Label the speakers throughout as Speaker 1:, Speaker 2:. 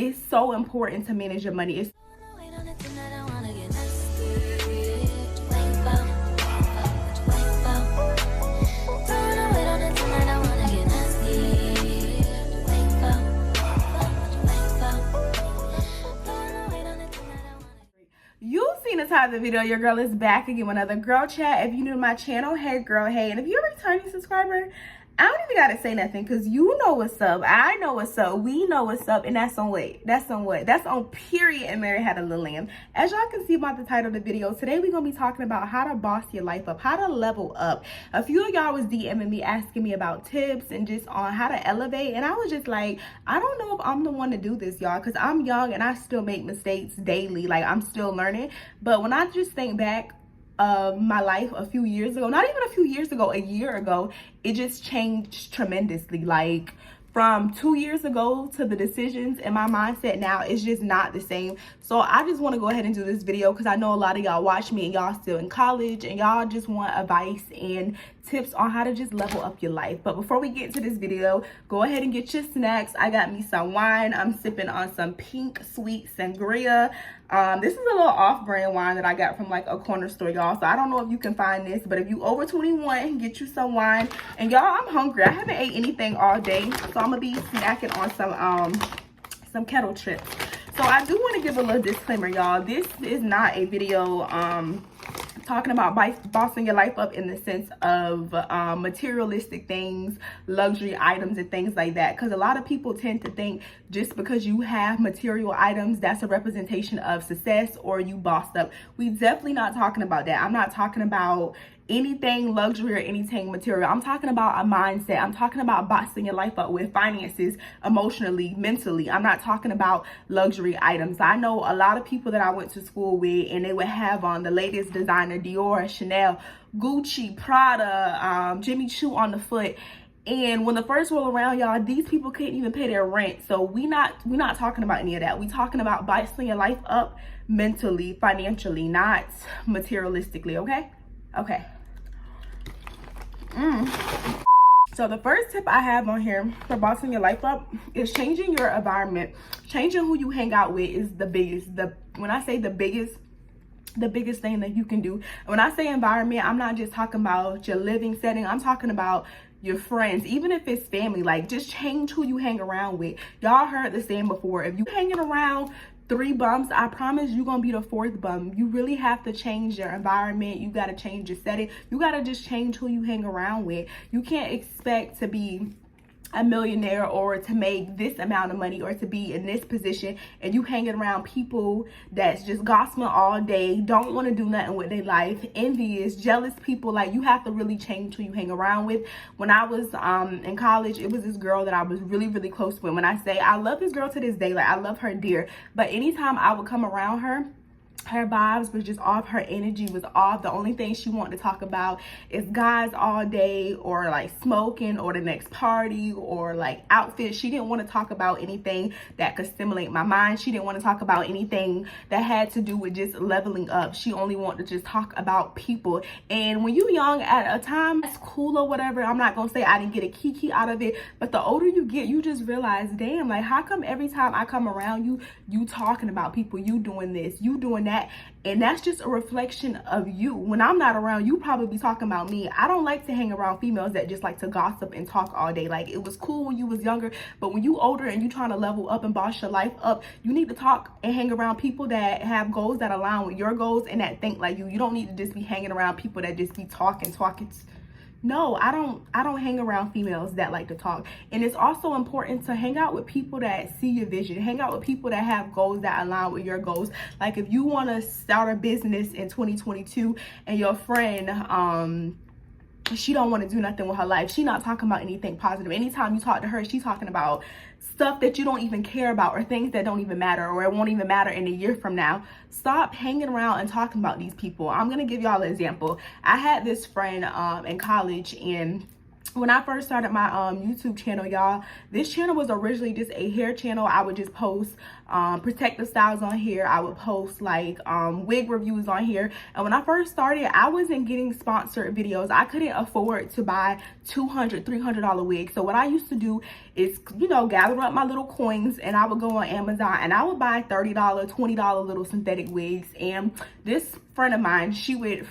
Speaker 1: it's so important to manage your money. It's You've seen the title of the video. Your girl is back again with another girl chat. If you're new to my channel, hey girl, hey. And if you're a returning subscriber, I don't even gotta say nothing because you know what's up. I know what's up. We know what's up. And that's on what? That's on what? That's on period and Mary Had a Little Lamb. As y'all can see about the title of the video, today we're gonna be talking about how to boss your life up, how to level up. A few of y'all was DMing me asking me about tips and just on how to elevate. And I was just like, I don't know if I'm the one to do this, y'all, because I'm young and I still make mistakes daily. Like, I'm still learning. But when I just think back of my life a few years ago, not even a few years ago, a year ago, it just changed tremendously. Like, from 2 years ago to the decisions and my mindset now is just not the same. So I just want to go ahead and do this video because I know a lot of y'all watch me and y'all still in college and y'all just want advice and tips on how to just level up your life. But before we get to this video, go ahead and get your snacks. I got me some wine. I'm sipping on some pink sweet sangria. This is a little off-brand wine that I got from like a corner store, y'all. So I don't know if you can find this, but if you over 21, get you some wine. And y'all, I'm hungry. I haven't ate anything all day, so I'm gonna be snacking on some kettle chips. So I do want to give a little disclaimer, y'all. This is not a video talking about bossing your life up in the sense of materialistic things, luxury items and things like that, because a lot of people tend to think just because you have material items that's a representation of success or you bossed up. We definitely not talking about that. I'm not talking about anything luxury or anything material. I'm talking about a mindset. I'm talking about bossing your life up with finances, emotionally, mentally. I'm not talking about luxury items. I know a lot of people that I went to school with and they would have on the latest designer, Dior, Chanel, Gucci, Prada, Jimmy Choo on the foot. And when the first roll around, y'all, these people couldn't even pay their rent. So we're not talking about any of that. We talking about bossing your life up mentally, financially, not materialistically, okay? Okay. So the first tip I have on here for bossing your life up is changing your environment. Changing who you hang out with is the biggest. When I say the biggest thing that you can do. When I say environment, I'm not just talking about your living setting. I'm talking about your friends, even if it's family. Like, just change who you hang around with. Y'all heard the saying before, if you hanging around 3 bums, I promise you're gonna be the 4th bum. You really have to change your environment. You gotta change your setting. You gotta just change who you hang around with. You can't expect to be a millionaire or to make this amount of money or to be in this position and you hanging around people that's just gossiping all day, don't want to do nothing with their life, envious, jealous people. Like, you have to really change who you hang around with. When I was in college, it was this girl that I was really close with. When I say I love this girl to this day, like, I love her dear, but anytime I would come around her vibes was just off, her energy was off. The only thing she wanted to talk about is guys all day, or like smoking, or the next party, or like outfits. She didn't want to talk about anything that could stimulate my mind. She didn't want to talk about anything that had to do with just leveling up. She only wanted to just talk about people. And when you young at a time, that's cool or whatever. I'm not gonna say I didn't get a kiki out of it, but the older you get, you just realize, damn, like, how come every time I come around you, you talking about people, you doing this, you doing that? And that's just a reflection of you. When I'm not around, you probably be talking about me. I don't like to hang around females that just like to gossip and talk all day. Like, it was cool when you was younger, but when you older and you trying to level up and boss your life up, you need to talk and hang around people that have goals that align with your goals and that think like you. You don't need to just be hanging around people that just be talking. No, I don't hang around females that like to talk. And it's also important to hang out with people that see your vision. Hang out with people that have goals that align with your goals. Like, if you want to start a business in 2022 and your friend she don't want to do nothing with her life, she not talking about anything positive. Anytime you talk to her, she's talking about stuff that you don't even care about, or things that don't even matter, or it won't even matter in a year from now. Stop hanging around and talking about these people. I'm gonna give y'all an example. I had this friend in college, and when I first started my YouTube channel, y'all, this channel was originally just a hair channel. I would just post protective styles on here. I would post like wig reviews on here. And when I first started, I wasn't getting sponsored videos. I couldn't afford to buy $200, $300 wigs. So what I used to do is, you know, gather up my little coins, and I would go on Amazon and I would buy $30, $20 little synthetic wigs. And this friend of mine, she would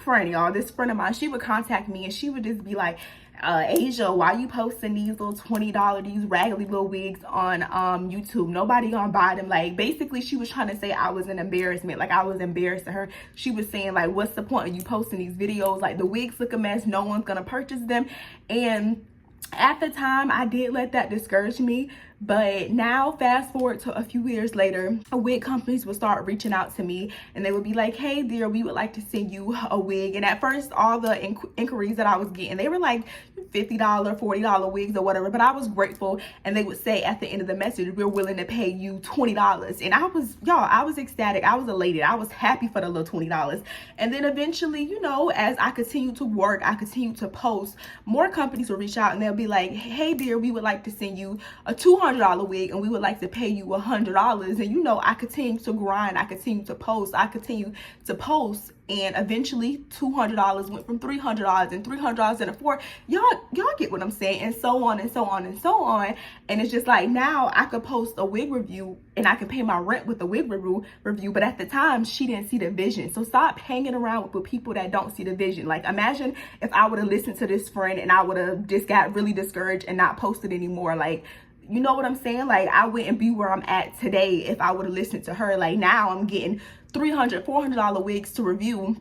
Speaker 1: contact me, and she would just be like, Asia, why you posting these little $20, these raggedy little wigs on YouTube? Nobody gonna buy them. Like, basically she was trying to say I was an embarrassment, like I was embarrassing her. She was saying like, what's the point of you posting these videos? Like, the wigs look a mess, no one's gonna purchase them. And at the time, I did let that discourage me. But now, fast forward to a few years later, wig companies will start reaching out to me, and they would be like, hey dear, we would like to send you a wig. And at first, all the inquiries that I was getting, they were like $50, $40 wigs or whatever. But I was grateful, and they would say at the end of the message, we're willing to pay you $20. And I was ecstatic. I was elated. I was happy for the little $20. And then eventually, you know, as I continued to work, I continued to post, more companies will reach out, and they'll be like, hey dear, we would like to send you a $200 wig, and we would like to pay you $100. And you know, I continue to grind, I continue to post, and eventually $200 went from $300, and $300 into $400. Y'all get what I'm saying, and so on and so on and so on. And it's just like, now I could post a wig review and I can pay my rent with the wig review. But at the time, she didn't see the vision. So stop hanging around with people that don't see the vision. Like, imagine if I would have listened to this friend and I would have just got really discouraged and not posted anymore. Like, you know what I'm saying? Like, I wouldn't be where I'm at today if I would have listened to her. Like, now I'm getting $300, $400 wigs to review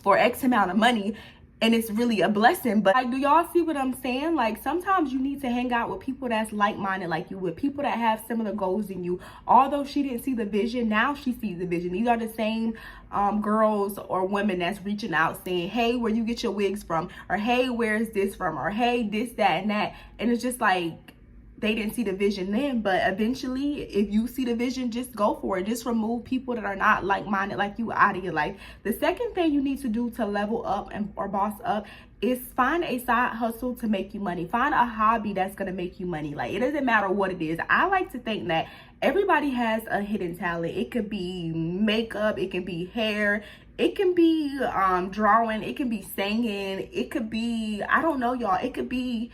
Speaker 1: for X amount of money, and it's really a blessing. But like, do y'all see what I'm saying? Like, sometimes you need to hang out with people that's like-minded like you, with people that have similar goals than you. Although she didn't see the vision, now she sees the vision. These are the same girls or women that's reaching out saying, hey, where you get your wigs from? Or hey, where's this from? Or hey, this, that, and that. And it's just like, they didn't see the vision then, but eventually, if you see the vision, just go for it. Just remove people that are not like-minded like you out of your life. The second thing you need to do to level up or boss up is find a side hustle to make you money. Find a hobby that's gonna make you money. Like, it doesn't matter what it is. I like to think that everybody has a hidden talent. It could be makeup, it can be hair, it can be drawing, it can be singing, it could be, I don't know, y'all, it could be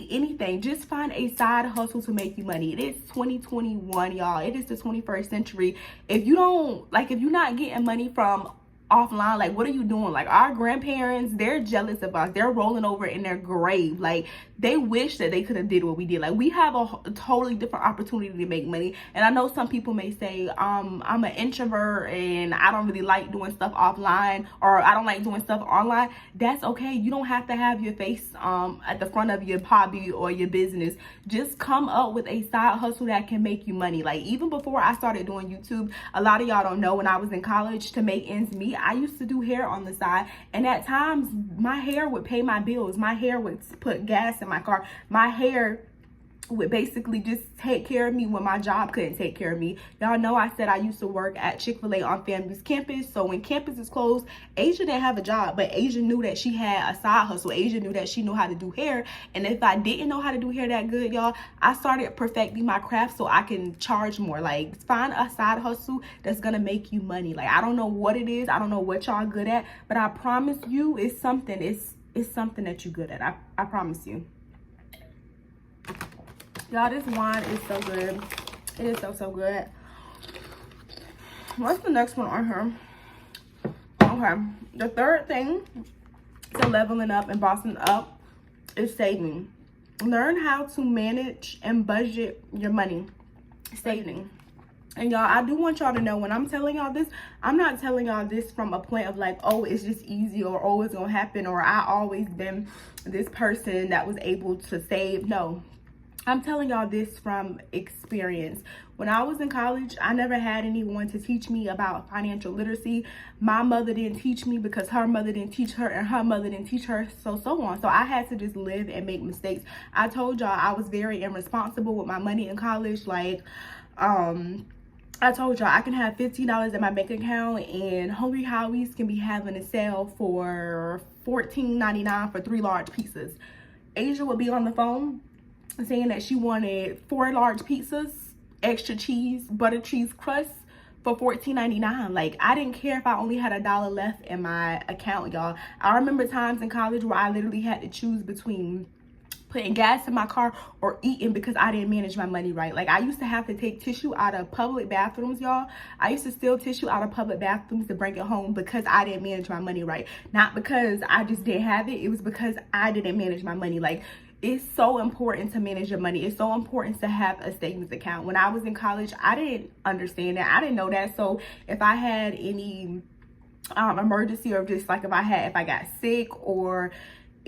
Speaker 1: anything. Just find a side hustle to make you money. It is 2021, y'all. It is the 21st century. If you're not getting money from offline, like, what are you doing? Like, our grandparents, they're jealous of us. They're rolling over in their grave. Like, they wish that they could have did what we did. Like, we have a totally different opportunity to make money. And I know some people may say, I'm an introvert and I don't really like doing stuff offline, or I don't like doing stuff online. That's okay. You don't have to have your face at the front of your hobby or your business. Just come up with a side hustle that can make you money. Like, even before I started doing YouTube, a lot of y'all don't know, when I was in college, to make ends meet, I used to do hair on the side, and at times my hair would pay my bills. My hair would put gas in my car. My hair would basically just take care of me when my job couldn't take care of me. Y'all know I said I used to work at Chick-fil-A on FAMU's campus. So when campus is closed, Asia didn't have a job, but Asia knew that she had a side hustle. Asia knew that she knew how to do hair. And if I didn't know how to do hair that good, y'all, I started perfecting my craft so I can charge more. Like, find a side hustle that's gonna make you money. Like, I don't know what it is. I don't know what y'all good at, but I promise you it's something. It's something that you're good at. I promise you. Y'all, this wine is so good. It is so good. What's the next one on here? Okay, the third thing to leveling up and bossing up is saving. Learn how to manage and budget your money. Saving. And y'all, I do want y'all to know, when I'm telling y'all this, I'm not telling y'all this from a point of like, oh, it's just easy, or oh, it's gonna happen, or I always been this person that was able to save. No, I'm telling y'all this from experience. When I was in college, I never had anyone to teach me about financial literacy. My mother didn't teach me because her mother didn't teach her, and her mother didn't teach her, so on. So I had to just live and make mistakes. I told y'all I was very irresponsible with my money in college. Like, I told y'all I can have $15 in my bank account, and Hungry Howie's can be having a sale for $14.99 for 3 large pizzas. Asia would be on the phone saying that she wanted 4 large pizzas, extra cheese, butter cheese crust for $14.99. Like, I didn't care if I only had $1 left in my account, y'all. I remember times in college where I literally had to choose between putting gas in my car or eating because I didn't manage my money right. Like, I used to have to take tissue out of public bathrooms, y'all. I used to steal tissue out of public bathrooms to bring it home because I didn't manage my money right. Not because I just didn't have it. It was because I didn't manage my money. Like, it's so important to manage your money. It's so important to have a savings account. When I was in college, I didn't understand that. I didn't know that. So if I had any emergency, or just like if I got sick, or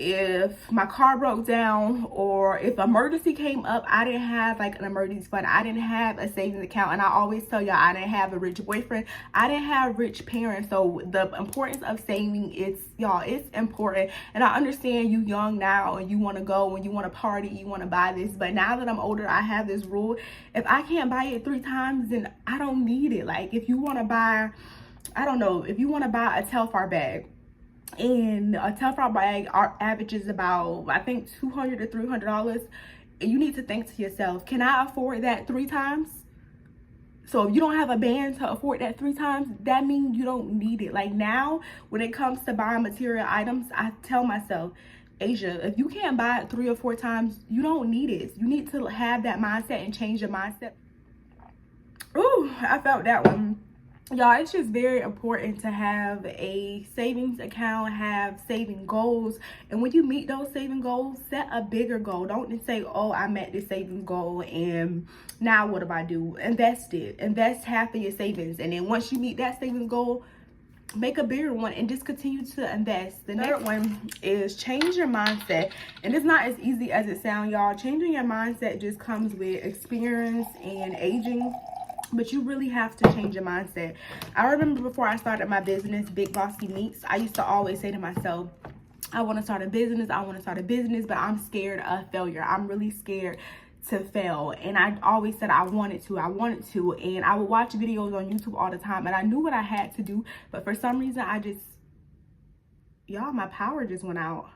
Speaker 1: if my car broke down, or if emergency came up, I didn't have like an emergency fund. I didn't have a savings account. And I always tell y'all, I didn't have a rich boyfriend. I didn't have rich parents. So the importance of saving, it's important. And I understand you young now and you want to go and you want to party, you want to buy this. But now that I'm older, I have this rule. If I can't buy it 3 times, then I don't need it. Like, if you want to buy, I don't know, if you want to buy a Telfar bag, and a Telfar bag averages about, I think, $200 to $300, you need to think to yourself, can I afford that 3 times? So if you don't have a band to afford that 3 times, that means you don't need it. Like, now, when it comes to buying material items, I tell myself, Asia, if you can't buy it 3 or 4 times, you don't need it. You need to have that mindset and change your mindset. Ooh, I felt that one. Y'all, it's just very important to have a savings account, have saving goals. And when you meet those saving goals, set a bigger goal. Don't just say, oh, I met this saving goal and now what do I do? Invest it. Invest half of your savings. And then once you meet that savings goal, make a bigger one and just continue to invest. The next one is change your mindset. And it's not as easy as it sounds, y'all. Changing your mindset just comes with experience and aging. But you really have to change your mindset. I remember before I started my business, Big Bossy Meats, I used to always say to myself, I want to start a business, but I'm scared of failure. I'm really scared to fail. And I always said I wanted to. And I would watch videos on YouTube all the time. And I knew what I had to do. But for some reason, y'all, my power just went out.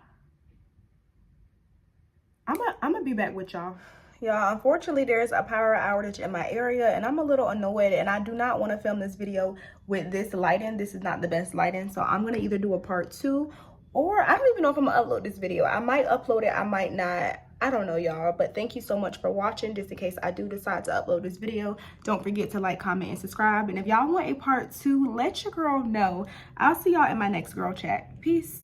Speaker 1: I'm gonna be back with y'all. Y'all, unfortunately, there's a power outage in my area and I'm a little annoyed, and I do not want to film this video with this lighting. This is not the best lighting, so I'm going to either do a part 2, or I don't even know if I'm going to upload this video. I might upload it, I might not. I don't know, y'all, but thank you so much for watching. Just in case I do decide to upload this video, don't forget to like, comment, and subscribe. And if y'all want a part 2, let your girl know. I'll see y'all in my next girl chat. Peace.